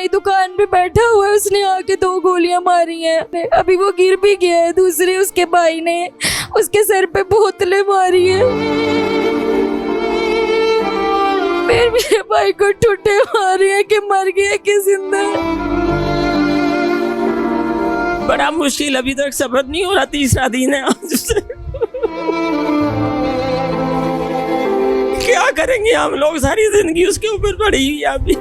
भाई दुकान पे बैठा हुआ है, उसने आके 2 गोलियां मारी हैं। अभी वो गिर भी गया है। दूसरे उसके भाई ने उसके सर पे बोतलें मारी है। फिर मेरे भाई को ठुड्डे मारे हैं कि मर गया कि जिंदा। बड़ा मुश्किल, अभी तक सब्र नहीं हो रहा। 3रा दिन है आज से। क्या करेंगे हम लोग, सारी जिंदगी उसके ऊपर पड़ी हुई है अभी।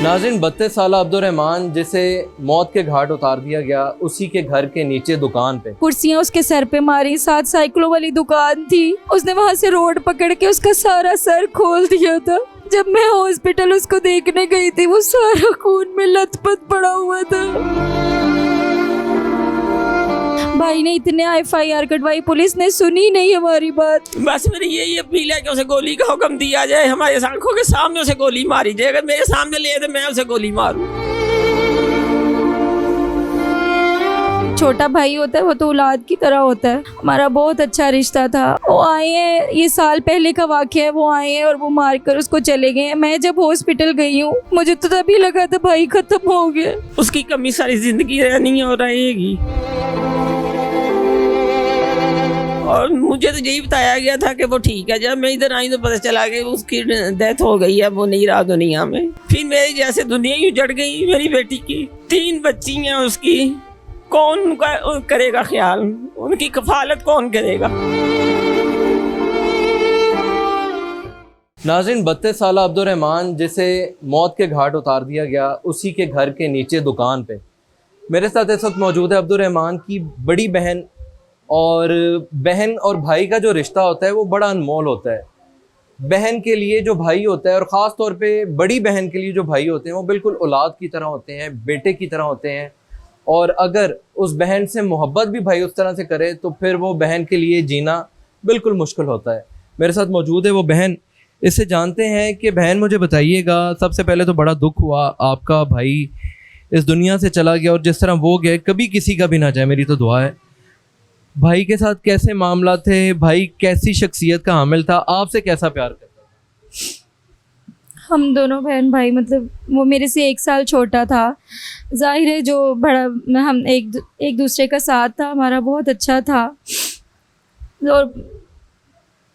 नाज़रीन, 32 साल अब्दुर्रहमान जिसे मौत के घाट उतार दिया गया, उसी के घर के नीचे दुकान पे कुर्सियां उसके सर पे मारी। 7 साइकिलों वाली दुकान थी, उसने वहां से रोड पकड़ के उसका सारा सर खोल दिया था। जब मैं हॉस्पिटल उसको देखने गई थी, वो सारा खून में लथपथ पड़ा हुआ था। भाई ने इतने FIR कटवाई, पुलिस ने सुनी नहीं हमारी बात। बस मेरी यही अपील है कि उसे गोली का हुक्म दिया जाए, हमारे आंखों के सामने उसे गोली मारी जाए। अगर मेरे सामने ले तो मैं उसे गोली मारूं। छोटा भाई होता है वो तो औलाद की तरह होता है। हमारा बहुत अच्छा रिश्ता था। वो आए हैं, ये साल पहले का वाकया है, वो आए हैं और वो मार कर उसको चले गए। मैं जब हॉस्पिटल गई हूँ, मुझे तो तभी लगा था भाई खत्म हो गया। उसकी कमी सारी जिंदगी रहनी और रहेगी। और मुझे तो यही बताया गया था कि वो ठीक है। जब मैं इधर आई तो पता चला कि उसकी डेथ हो गई है, वो नहीं रहा दुनिया में। फिर मेरी जैसे दुनिया ही उजड़ गई। मेरी बेटी की 3 बच्ची हैं उसकी, कौन उनका करेगा ख्याल, उनकी कफालत कौन करेगा। नाज़रीन, 32 साल अब्दुर्रहमान जिसे मौत के घाट उतार दिया गया, उसी के घर के नीचे दुकान पे मेरे साथ इस वक्त मौजूद है अब्दुर्रहमान की बड़ी बहन। और बहन और भाई का जो रिश्ता होता है वो बड़ा अनमोल होता है। बहन के लिए जो भाई होता है, और ख़ास तौर पे बड़ी बहन के लिए जो भाई होते हैं, वो बिल्कुल औलाद की तरह होते हैं, बेटे की तरह होते हैं। और अगर उस बहन से मोहब्बत भी भाई उस तरह से करे तो फिर वो बहन के लिए जीना बिल्कुल मुश्किल होता है। मेरे साथ मौजूद है वो बहन। इससे जानते हैं कि बहन, मुझे बताइएगा, सबसे पहले तो बड़ा दुख हुआ, आपका भाई इस दुनिया से चला गया, और जिस तरह वो गए कभी किसी का भी ना जाए, मेरी तो दुआ है। भाई के साथ कैसे मामला थे, भाई कैसी शख्सियत का हामिल था, आपसे कैसा प्यार करता था? हम दोनों बहन भाई, मतलब वो मेरे से 1 साल छोटा था। जाहिर है जो बड़ा, हम एक दूसरे का साथ था हमारा बहुत अच्छा था। और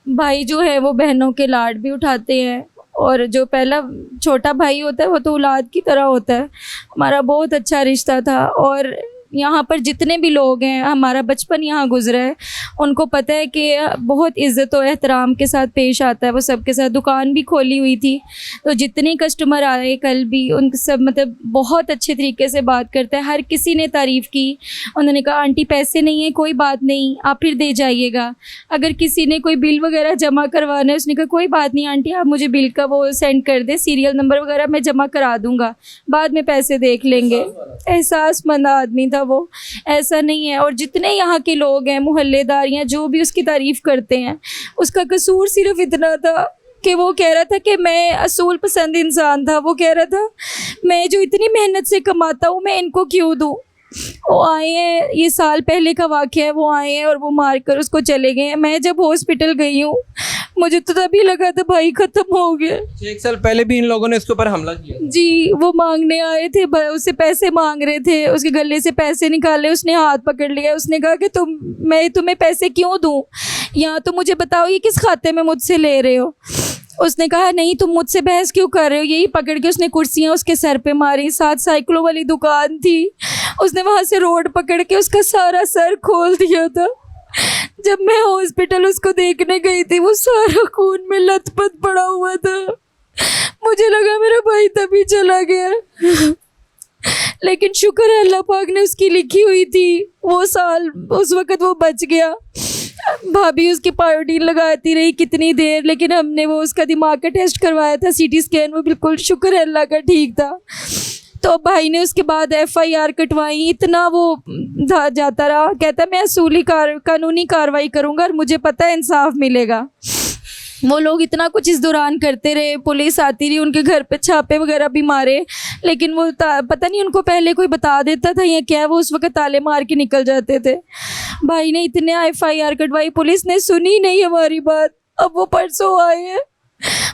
भाई जो है वो बहनों के लाड भी उठाते हैं। और जो पहला छोटा भाई होता है वो तो औलाद की तरह होता है। हमारा बहुत अच्छा रिश्ता था। और यहाँ पर जितने भी लोग हैं, हमारा बचपन यहाँ गुजरा है, उनको पता है कि बहुत इज़्ज़त और एहतराम के साथ पेश आता है वो सबके साथ। दुकान भी खोली हुई थी, तो जितने कस्टमर आए कल भी, उनके सब मतलब बहुत अच्छे तरीके से बात करता है। हर किसी ने तारीफ़ की। उन्होंने कहा आंटी पैसे नहीं है, कोई बात नहीं, आप फिर दे जाइएगा। अगर किसी ने कोई बिल वगैरह जमा करवाना है, उसने कहा कोई बात नहीं आंटी, आप मुझे बिल का वो सेंड कर दें, सीरियल नंबर वगैरह मैं जमा करा दूँगा, बाद में पैसे देख लेंगे। एहसासमंद आदमी था वो, ऐसा नहीं है। और जितने यहाँ के लोग हैं, मोहल्लेदार हैं, जो भी उसकी तारीफ़ करते हैं, उसका कसूर सिर्फ इतना था कि वो कह रहा था कि मैं असूल पसंद इंसान था। वो कह रहा था मैं जो इतनी मेहनत से कमाता हूँ, मैं इनको क्यों दूँ। वो आए हैं, ये साल पहले का वाक़या है, वो आए हैं और वो मार कर उसको चले गए हैं। मैं जब हॉस्पिटल गई हूँ, मुझे तो तभी लगा था भाई ख़त्म हो गया। 1 साल पहले भी इन लोगों ने इसके ऊपर हमला किया जी। वो मांगने आए थे, उससे पैसे मांग रहे थे, उसके गले से पैसे निकाले, उसने हाथ पकड़ लिया। उसने कहा कि मैं तुम्हें पैसे क्यों दूँ, या तो मुझे बताओ ये किस खाते में मुझसे ले रहे हो। उसने कहा नहीं, तुम मुझसे बहस क्यों कर रहे हो। यही पकड़ के उसने कुर्सियां उसके सर पे मारी। 7 साइकिलों वाली दुकान थी, उसने वहां से रोड पकड़ के उसका सारा सर खोल दिया था। जब मैं हॉस्पिटल उसको देखने गई थी, वो सारा खून में लथपथ पड़ा हुआ था। मुझे लगा मेरा भाई तभी चला गया, लेकिन शुक्र है अल्लाह पाक ने उसकी लिखी हुई थी वो साल, उस वक़्त वो बच गया। भाभी उसकी पायोडीन लगाती रही कितनी देर, लेकिन हमने वो उसका दिमाग का टेस्ट करवाया था, CT स्कैन, वो बिल्कुल शुक्र है अल्लाह का ठीक था। तो भाई ने उसके बाद FIR कटवाई। इतना वो जाता रहा, कहता मैं असूली कानूनी कार्रवाई करूँगा और मुझे पता है इंसाफ मिलेगा। वो लोग इतना कुछ इस दौरान करते रहे, पुलिस आती रही, उनके घर पे छापे वगैरह भी मारे, लेकिन वो पता नहीं उनको पहले कोई बता देता था या क्या, वो उस वक्त ताले मार के निकल जाते थे। भाई ने इतने FIR कटवाई, पुलिस ने सुनी नहीं हमारी बात। अब वो परसों आए हैं,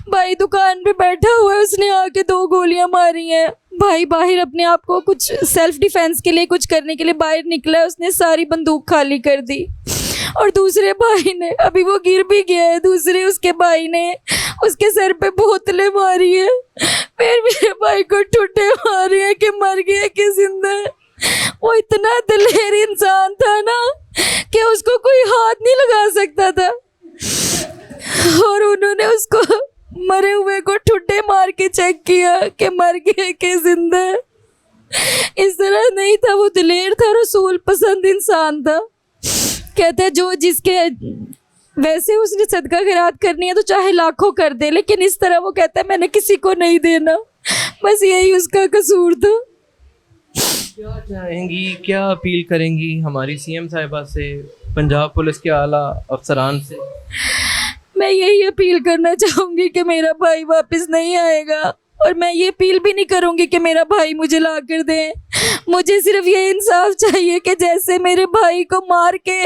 भाई दुकान पे बैठा हुआ है, उसने आके 2 गोलियां मारी हैं। भाई बाहर अपने आप को कुछ सेल्फ डिफेंस के लिए कुछ करने के लिए बाहर निकला है, उसने सारी बंदूक खाली कर दी। और दूसरे भाई ने, अभी वो गिर भी गया है, दूसरे उसके भाई ने उसके सर पे बोतलें मारी है। फिर मेरे भाई को ठुड्डे मारे हैं कि मर गया कि जिंदा है। वो इतना दिलेर इंसान था ना कि उसको कोई हाथ नहीं लगा सकता था, और उन्होंने उसको मरे हुए को ठुड्डे मार के चेक किया कि मर गया कि जिंदा है। इस तरह नहीं था, वो दिलेर था, रसूल पसंद इंसान था। कहते हैं जो जिसके वैसे उसने सदका खैरात करनी है तो चाहे लाखों कर दे, लेकिन इस तरह वो कहता है मैंने किसी को नहीं देना। बस यही उसका कसूर था। क्या चाहेंगी, क्या अपील करेंगी हमारी सीएम साहिबा से, पंजाब पुलिस के आला अफसरान से? मैं यही अपील करना चाहूँगी कि मेरा भाई वापस नहीं आएगा, और मैं ये अपील भी नहीं करूँगी कि मेरा भाई मुझे ला कर दें। मुझे सिर्फ ये इंसाफ चाहिए कि जैसे मेरे भाई को मार के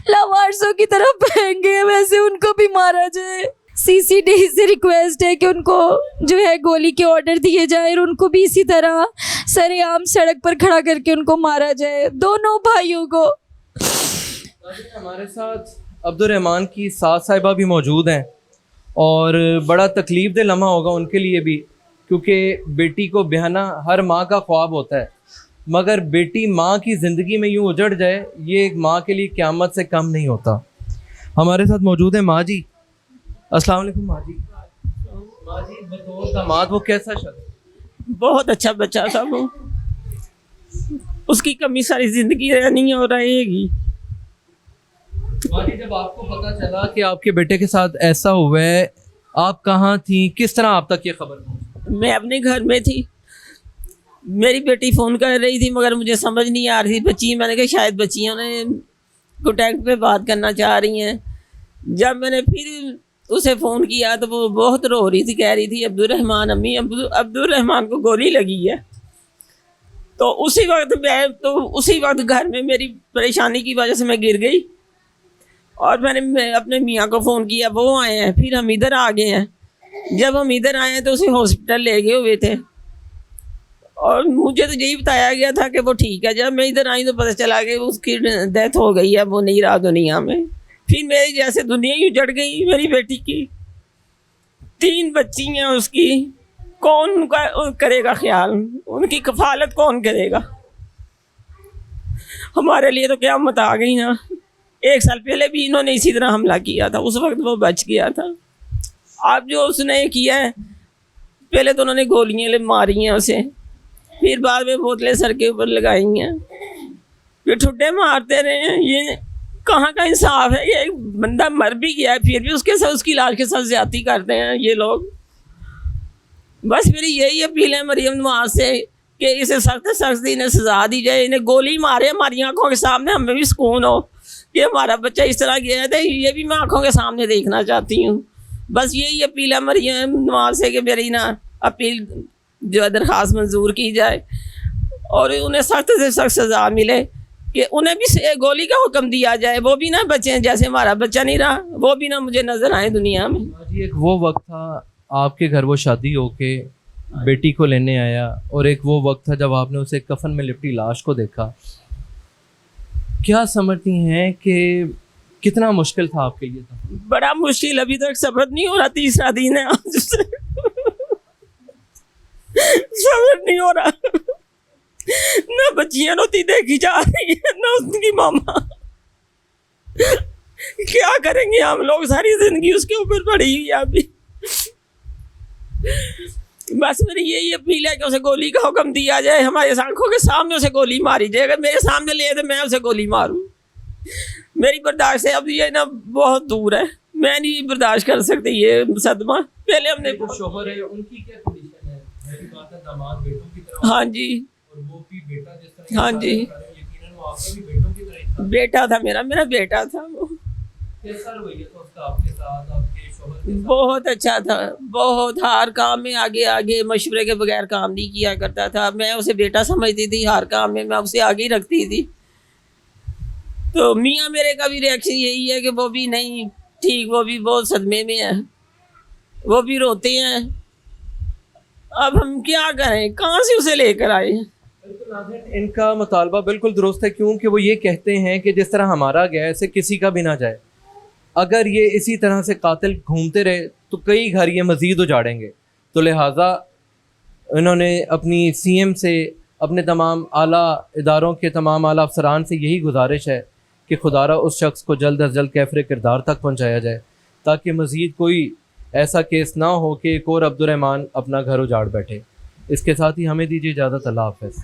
लावारिसों की तरफ फेंके, वैसे उनको भी मारा जाए। सीसीडी से रिक्वेस्ट है कि उनको जो है गोली के ऑर्डर दिए जाए, और उनको भी इसी तरह सरेआम सड़क पर खड़ा करके उनको मारा जाए, दोनों भाइयों को। हमारे साथ अब्दुल रहमान की सास साहिबा भी मौजूद हैं, और बड़ा तकलीफ दे लम्हा होगा उनके लिए भी, क्योंकि बेटी को ब्याहना हर माँ का ख्वाब होता है, मगर बेटी माँ की ज़िंदगी में यूँ उजड़ जाए, ये एक माँ के लिए क़यामत से कम नहीं होता। हमारे साथ मौजूद है माँ जी। अस्सलाम वालेकुम माँ जी। माँ जी, बतौर दामाद वो कैसा शख्स? बहुत अच्छा बच्चा था वो, उसकी कमी सारी ज़िंदगी रहनी और रहेगी। माँ जी, जब आपको पता चला कि आपके बेटे के साथ ऐसा हुआ है, आप कहाँ थी, किस तरह आप तक ये खबर पहुंची? मैं अपने घर में थी, मेरी बेटी फ़ोन कर रही थी, मगर मुझे समझ नहीं आ रही थी। बच्ची, मैंने कहा शायद बच्चियों ने कॉन्टैक्ट पे बात करना चाह रही हैं। जब मैंने फिर उसे फ़ोन किया तो वो बहुत रो रही थी, कह रही थी अब्दुल रहमान अम्मी, अब्दुल रहमान को गोली लगी है। तो उसी वक्त घर में मेरी परेशानी की वजह से मैं गिर गई, और मैंने अपने मियाँ को फ़ोन किया, वो आए हैं। फिर हम इधर आ गए हैं। जब हम इधर आए हैं तो उसे हॉस्पिटल ले गए हुए थे, और मुझे तो यही बताया गया था कि वो ठीक है। जब मैं इधर आई तो पता चला कि उसकी डेथ हो गई है, वो नहीं रहा दुनिया में। फिर मेरी जैसे दुनिया ही उजड़ गई। मेरी बेटी की 3 बच्ची हैं उसकी, कौन उनका करेगा ख्याल, उनकी कफालत कौन करेगा? हमारे लिए तो क़यामत आ गई ना। 1 साल पहले भी इन्होंने इसी तरह हमला किया था, उस वक्त वो बच गया था। अब जो उसने किया है, पहले तो उन्होंने गोलियाँ मारी हैं उसे, फिर बाद में बोतलें सर के ऊपर लगाई हैं, फिर ठुड्डे मारते रहे हैं। ये कहाँ का इंसाफ है? ये बंदा मर भी गया है, फिर भी उसके साथ, उसकी लाश के साथ ज्यादती करते हैं ये लोग। बस मेरी यही अपील है मरियम नवाज से कि इसे सख्त सख्त इन्हें सजा दी जाए। इन्हें गोली मारे हमारी आंखों के सामने, हमें भी सुकून हो कि हमारा बच्चा इस तरह गया था। ये भी मैं आंखों के सामने देखना चाहती हूँ। बस यही अपील है मरियम नवाज से कि मेरी ना अपील जो है दरख्वास्त मंजूर की जाए, और उन्हें सख्त से सख्त सज़ा मिले, कि उन्हें भी गोली का हुक्म दिया जाए, वो भी ना बचें जैसे हमारा बच्चा नहीं रहा, वो भी ना मुझे नज़र आए दुनिया में। जी, एक वो वक्त था आपके घर वो शादी होके बेटी को लेने आया, और एक वो वक्त था जब आपने उसे कफन में लिपटी लाश को देखा। क्या समझती हैं कि कितना मुश्किल था आपके लिए? था बड़ा मुश्किल, अभी तक सब्र नहीं हो रहा। 3रा दिन है आज से सब्र नहीं हो रहा। ना बच्चियां रोती देखी जा रही है, ना उसकी मामा। क्या करेंगे हम लोग? सारी जिंदगी उसके ऊपर पड़ी हुई है अभी। बस मेरी यही अपील है कि उसे गोली का हुक्म दिया जाए, हमारे आंखों के सामने उसे गोली मारी जाए। अगर मेरे सामने ले तो मैं उसे गोली मारूं। मेरी बर्दाश्त से अब ये ना बहुत दूर है, मैं नहीं बर्दाश्त कर सकती ये सदमा। पहले हमने शोहर है, उनकी क्या कंडीशन है? मेरी बात है दामाद बेटों की तरह। हाँ जी, और वो भी बेटा जिस तरह। हाँ जी, यकीनन वो आपके भी बेटों की तरह ही था। बेटा था मेरा बेटा था वो। कैसा रवैया था उसका आपके साथ, आपके शोहर के साथ? बहुत अच्छा था, बहुत। हर काम में आगे आगे, मशवरे के बगैर काम नहीं किया करता था। मैं उसे बेटा समझती थी, हर काम में मैं उसे आगे ही रखती थी। तो मियाँ मेरे का भी रिएक्शन यही है कि वो भी नहीं ठीक, वो भी बहुत सदमे में है। वो भी रोते हैं। अब हम क्या करें, कहाँ से उसे लेकर आए। इनका मुतालबा बिल्कुल दुरुस्त है, क्योंकि वो ये कहते हैं कि जिस तरह हमारा गया ऐसे किसी का भी ना जाए। अगर ये इसी तरह से कातिल घूमते रहे तो कई घर ये मज़ीद उजाड़ेंगे। तो लिहाजा इन्होंने अपनी सीएम से, अपने तमाम आला इदारों के तमाम आला अफसरान से यही गुजारिश है कि खुदारा उस शख्स को जल्द अज जल्द कैफरे किरदार तक पहुँचाया जाए, ताकि मज़ीद कोई ऐसा केस ना हो कि एक और अब्दुर्रहमान अपना घर उजाड़ बैठे। इसके साथ ही हमें दीजिए इजाज़त। अल्लाह हाफ़िज़।